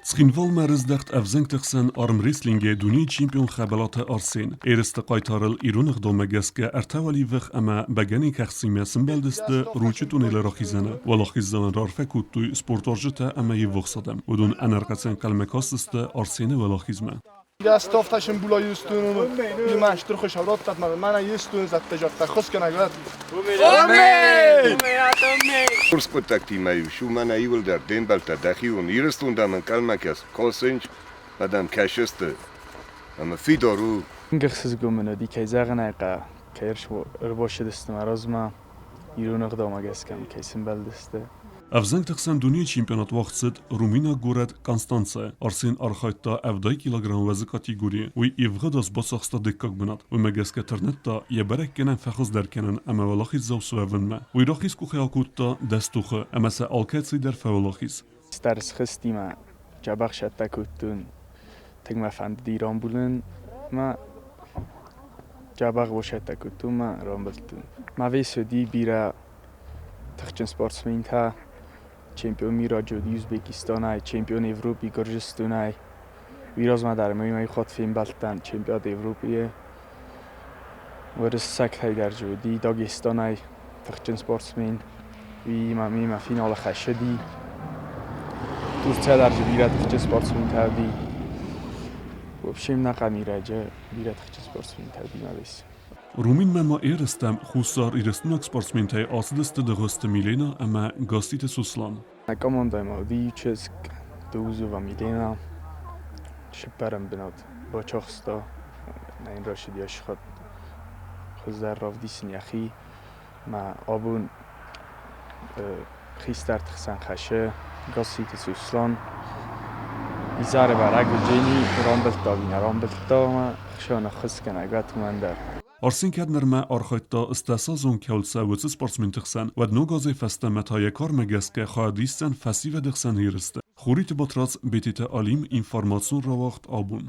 Skinval merezdacht avzengtixsen armwrestlinge duni champion xabelat arsen. Erste qaytarıl irunig domegeske ertawalivich ama begeni kaxsime simbeldiste ruchitun ile rakhizana. Walakhizan rarfekuttu sportorjita ama yivxsadam. Udun enerqasen qalmekastiste arsene walakhizma. دستاف تاشم بولای استونو یه ماشتر خوش هورات تات من یه استون زد تجارت خص کنه گرد Kurs kontakti imaju, şu mana evil der denbalta dahi un irstunda man kalmakas kosench madam kasheste. Ama fidoru ingexsiz gomene di kayzagana qa kayr şu erboşe destmarazma yirunaq damagaskan kaysin beldeste. Avzengtixsen duni championat waqtsit Rumina Goret Konstanze arsen arxaytda 70 kilogram vazı kategori ve evgıdas basaxsta dikkak binat ve megeske ternetta yeberek genen faxız derkenen ama valaxiz zavsuevenme ve raxiz ku xeyakutta destuxe ama se alketsi der fevalaxiz. Stars xistima jabaq shattakuttun tegma fand diran bulen ma jabaq washattakuttun ma rambeltun. Ma vesedi bira تخچن سپورتسمن تا چمپیون میراجودی ازبکستانای چمپیون اروپی گرجستانای ویراز ما در میای خود فیلم بالتن چمپیون اروپیه ورس سکت های در جودی داگستانای تخچن سپورتسمن وی ما فینال خشدی ترکیه در جبیرات تخچن سپورتسمن تا دی و بشیم نقمیراجه بیرات تخچن سپورتسمن تا دی نویس Rumin mema erestem xusar irestnak sportsmentay asdiste de hoste Milena ama gastite suslan. Komanda ma Vichesk Duzova Milena شپرم بناد با چخستا این راشدی اشخاد خزر راف دیسن یخی ما آبون خیستر تخسن خشه گاسیت سوسلان ایزار برگ و جینی رامبلتا وینا رامبلتا ما خشان خسکن اگت من در Arsen kednerme arxaytda istesazon kewlse wetsi sportsmentixsen wed no gazê feste metaye kar megeske xadîsten fesî ve dixsen hêriste. Xurît batras bêtîte alîm înformasyon rawaxt abûn.